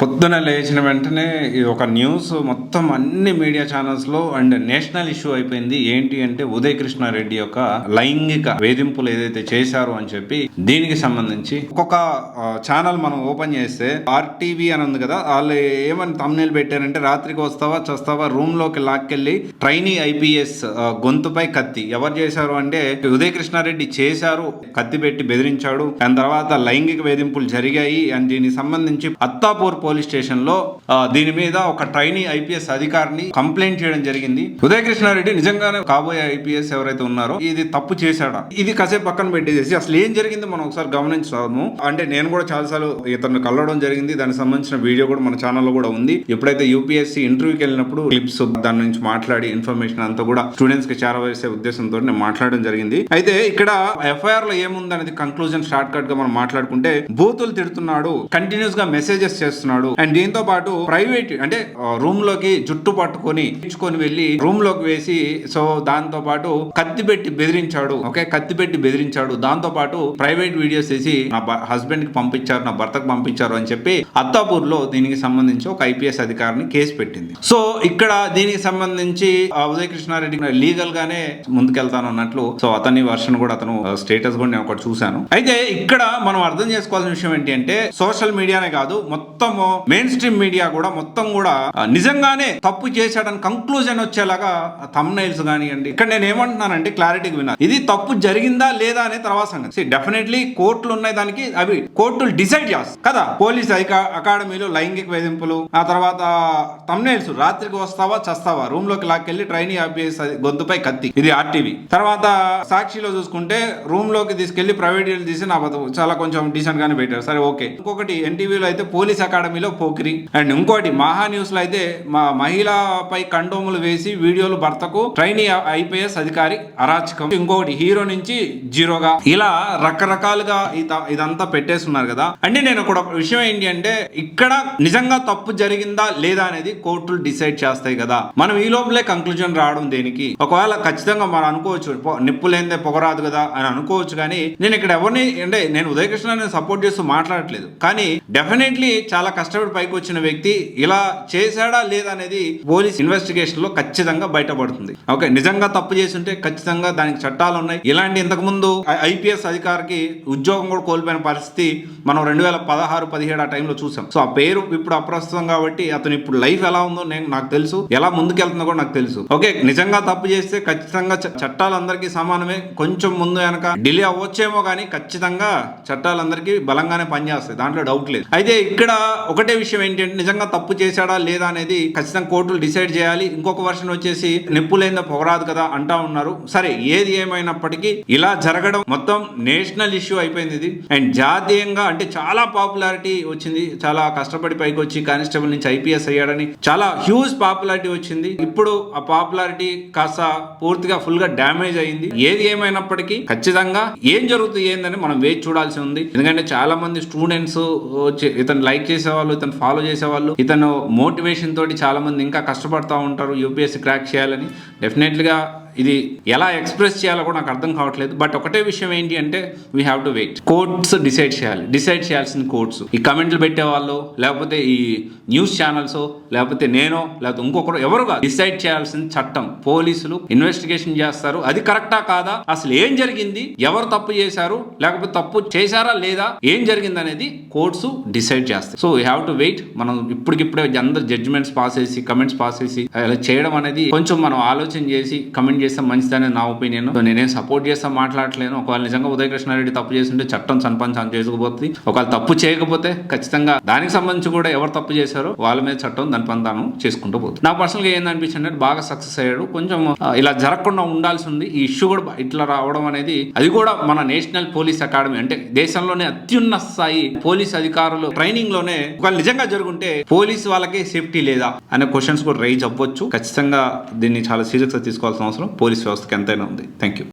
పొద్దున లేచిన వెంటనే ఇది ఒక న్యూస్ మొత్తం అన్ని మీడియా ఛానల్స్ లో అండ్ నేషనల్ ఇష్యూ అయిపోయింది. ఏంటి అంటే ఉదయ్ కృష్ణారెడ్డి యొక్క లైంగిక వేధింపులు ఏదైతే చేశారో అని చెప్పి దీనికి సంబంధించి ఒక్కొక్క ఛానల్ మనం ఓపెన్ చేస్తే ఆర్టీవీ అని ఉంది కదా, వాళ్ళు ఏమని తమ్నేల్ పెట్టారంటే రాత్రికి వస్తావా చస్తావా రూమ్ లోకి లాక్కెళ్ళి ట్రైనీ ఐపీఎస్ గొంతుపై కత్తి. ఎవరు చేశారు అంటే ఉదయ్ కృష్ణారెడ్డి చేశారు, కత్తి పెట్టి బెదిరించాడు. దాని తర్వాత లైంగిక వేధింపులు జరిగాయి అండ్ దీనికి సంబంధించి అత్తాపూర్ పోలీస్ స్టేషన్ లో దీని మీద ఒక ట్రైనీ ఐపీఎస్ అధికారిని కంప్లైంట్ చేయడం జరిగింది. ఉదయ్ కృష్ణారెడ్డి నిజంగానే కాబోయే ఐపీఎస్ ఎవరైతే ఉన్నారో ఇది తప్పు చేశాడా, ఇది కాసేపు పక్కన పెట్టేసి అసలు ఏం జరిగింది మనం ఒకసారి గమనించాము. అంటే నేను కూడా చాలాసార్లు ఇతను కలవడం జరిగింది, దానికి సంబంధించిన వీడియో కూడా మన ఛానల్లో కూడా ఉంది. ఎప్పుడైతే యూపీఎస్సీ ఇంటర్వ్యూకి వెళ్ళినప్పుడు క్లిప్స్ దాని నుంచి మాట్లాడి ఇన్ఫర్మేషన్ అంతా కూడా స్టూడెంట్స్ కి చేరవేసే ఉద్దేశంతో నేను మాట్లాడడం జరిగింది. అయితే ఇక్కడ ఎఫ్ఐఆర్ లో ఏముంది అనేది కంక్లూజన్ షార్ట్ కట్ గా మనం మాట్లాడుకుంటే బూతులు తిడుతున్నాడు, కంటిన్యూస్ గా మెసేజెస్ చేస్తున్నాడు అండ్ దీంతో పాటు ప్రైవేట్ అంటే రూమ్ లోకి జుట్టు పట్టుకొని ఇచ్చుకొని వెళ్ళి రూమ్ లోకి వేసి సో దాంతో పాటు కత్తి పెట్టి బెదిరించాడు. ఓకే, కత్తి పెట్టి బెదిరించాడు. దాంతో పాటు ప్రైవేట్ వీడియోస్ తీసి నా హస్బెండ్ కి పంపించారు, నా భర్తకు పంపించారు అని చెప్పి అత్తాపూర్ లో దీనికి సంబంధించి ఒక ఐపీఎస్ అధికారిని కేసు పెట్టింది. సో ఇక్కడ దీనికి సంబంధించి ఉదయ్ కృష్ణారెడ్డి లీగల్ గానే ముందుకెళ్తానన్నట్లు సో అతని వర్షన్ కూడా అతను స్టేటస్ కూడా నేను ఒకటి చూశాను. అయితే ఇక్కడ మనం అర్థం చేసుకోవాల్సిన విషయం ఏంటి అంటే సోషల్ మీడియానే కాదు మొత్తం మెయిన్ స్ట్రీమ్ మీడియా కూడా మొత్తం కూడా నిజంగానే తప్పు చేశాడని కంక్లూజన్ వచ్చేలాగా థంబ్నైల్స్ కానివ్వండి. ఇక్కడ నేను ఏమంటున్నానంటే క్లారిటీగా విన్నా, ఇది తప్పు జరిగిందా లేదా అనే తర్వాత సంగతి. డెఫినెట్లీ కోర్టులు ఉన్నాయి, దానికి అవి కోర్టులు డిసైడ్ చేస్తారు కదా. పోలీస్ అకాడమీలో లైంగిక వేధింపులు, ఆ తర్వాత థంబ్నైల్స్ రాత్రికి వస్తావా చస్తావా రూమ్ లోకి లాక్కెళ్ళి ట్రైనీ ఐపీఎస్ గొంతుపై కత్తి, ఇది ఆర్టీవీ. తర్వాత సాక్షిలో చూసుకుంటే రూమ్ లోకి తీసుకెళ్లి ప్రైవేట్ తీసి నా చాలా కొంచెం డీసెంట్ గానే పెట్టారు, సరే ఓకే. ఇంకొకటి ఎన్టీవీలో అయితే పోలీస్ అకాడమీలో పోకిరి అండ్ ఇంకోటి మహా న్యూస్ లో అయితే మహిళపై కండోములు వేసి వీడియోలు భర్తకు ట్రైనీ ఐపీఎస్ అధికారి అరాచకం. ఇంకొకటి హీరో నుంచి జీరోగా, ఇలా రకరకాలుగా ఇదంతా పెట్టేస్తున్నారు కదా. అంటే నేను ఒక విషయం ఏంటి అంటే ఇక్కడ నిజంగా తప్పు జరిగిందా లేదా అనేది కోర్టులు డిసైడ్ చేస్తాయి కదా. మనం ఈ లోపలే కంక్లూజన్ రావడం దేనికి? ఒకవేళ ఖచ్చితంగా మనం అనుకోవచ్చు నిప్పు లేనిదే పొగరాదు కదా అని అనుకోవచ్చు, కానీ నేను ఇక్కడ ఎవరిని అంటే నేను ఉదయ్ కృష్ణని సపోర్ట్ చేస్తూ మాట్లాడట్లేదు, కానీ డెఫినెట్లీ చాలా కష్టపడి పైకి వచ్చిన వ్యక్తి ఇలా చేశాడా లేదా అనేది పోలీస్ ఇన్వెస్టిగేషన్ లో ఖచ్చితంగా బయటపడుతుంది. ఓకే, నిజంగా తప్పు చేసి ఉంటే ఖచ్చితంగా దానికి చట్టాలు ఉన్నాయి. ఇలాంటి ఇంతకు ముందు ఐపీఎస్ అధికారికి ఉద్యోగం కూడా కోల్పోయిన పరిస్థితి మనం 2016-17 ఆ టైంలో చూసాం. సో ఆ పేరు ఇప్పుడు అప్రస్తుతం కాబట్టి అతను ఇప్పుడు లైఫ్ ఎలా ఉందో నాకు తెలుసు, ఎలా ముందుకెళ్తుందో కూడా నాకు తెలుసు. ఓకే, నిజంగా తప్పు చేస్తే ఖచ్చితంగా చట్టాలందరికీ సమానమే. కొంచెం ముందు వెనక డిలే అవ్వచ్చేమో కానీ ఖచ్చితంగా చట్టాలందరికీ బలంగానే పనిచేస్తాయి, దాంట్లో డౌట్ లేదు. అయితే ఇక్కడ ఒకటే విషయం ఏంటంటే నిజంగా తప్పు చేశాడా లేదా అనేది ఖచ్చితంగా కోర్టులు డిసైడ్ చేయాలి. ఇంకొక వర్షన్ వచ్చేసి నిప్పు లేనిదే పొగరాదు కదా అంటా ఉన్నారు. సరే, ఏది ఏమైనప్పటికీ ఇలా జరగడం మొత్తం నేషనల్ ఇష్యూ అయిపోయింది ఇది. అండ్ జాతీయంగా అంటే చాలా పాపులారిటీ వచ్చింది. చాలా కష్టపడి పైకి వచ్చి కానిస్టేబుల్ నుంచి ఐపీఎస్ అయ్యాడని చాలా హ్యూజ్ పాపులారిటీ వచ్చింది. ఇప్పుడు ఆ పాపులారిటీ కాస్త పూర్తిగా ఫుల్ గా డ్యామేజ్ అయింది. ఏది ఏమైనప్పటికీ ఖచ్చితంగా ఏం జరుగుతుంది ఏందని మనం వేచి చూడాల్సి ఉంది. ఎందుకంటే చాలా మంది స్టూడెంట్స్ ఇతను లైక్ చేసేవాళ్ళు, ఇతను ఫాలో చేసేవాళ్ళు, ఇతను మోటివేషన్ తోటి చాలా మంది ఇంకా కష్టపడతా ఉంటారు యూపీఎస్సీ క్రాక్ చేయాలని. డెఫినెట్లీగా ఇది ఎలా ఎక్స్ప్రెస్ చేయాలో కూడా నాకు అర్థం కావట్లేదు. బట్ ఒకటే విషయం ఏంటి అంటే we have to wait. Courts decide చేయాలి, డిసైడ్ చేయాల్సిన కోర్ట్స్. ఈ కమెంట్లు పెట్టేవాళ్ళు లేకపోతే ఈ న్యూస్ ఛానల్స్ లేకపోతే నేనో లేకపోతే ఇంకొకరు ఎవరు కాదు, డిసైడ్ చేయాల్సిన చట్టం. పోలీసులు ఇన్వెస్టిగేషన్ చేస్తారు, అది కరెక్టా కాదా, అసలు ఏం జరిగింది, ఎవరు తప్పు చేశారు లేకపోతే తప్పు చేశారా లేదా, ఏం జరిగింది అనేది కోర్ట్స్ డిసైడ్ చేస్తారు. So we have to wait. మనం ఇప్పటికిప్పుడే అందరు జడ్జిమెంట్స్ పాస్ చేసి కమెంట్స్ పాస్ చేసి అలా చేయడం అనేది కొంచెం మనం ఆలోచన చేసి కమెంట్ చేస్తే మంచిదని నా ఒపీనియన్. నేనేం సపోర్ట్ చేస్తా మాట్లాడలేను. ఒకవేళ నిజంగా ఉదయ్ కృష్ణారెడ్డి తప్పు చేస్తుంటే చట్టం చని చేసుకుపోతుంది. ఒకవేళ తప్పు చేయకపోతే ఖచ్చితంగా దానికి సంబంధించి కూడా ఎవరు తప్పు చేశారో వాళ్ళ మీద చట్టం దాని పని తాను చేసుకుంటూ పోతుంది. నాకు పర్సనల్ గా ఏందనిపించింది అంటే బాగా సక్సెస్ అయ్యాడు. కొంచెం ఇలా జరగకుండా ఉండాల్సి ఉంది. ఈ ఇష్యూ కూడా ఇట్లా రావడం అనేది, అది కూడా మన నేషనల్ పోలీస్ అకాడమీ అంటే దేశంలోనే అత్యున్నత స్థాయి పోలీస్ అధికారులు ట్రైనింగ్ లోనే ఒకవేళ నిజంగా జరుగుంటే పోలీస్ వాళ్ళకి సేఫ్టీ లేదా అనే క్వశ్చన్స్ కూడా రైజ్ అవ్వచ్చు. ఖచ్చితంగా దీన్ని చాలా సీరియస్ గా తీసుకోవాల్సిన అవసరం పోలీస్ వ్యవస్థకి ఎంతైనా ఉంది. Thank you.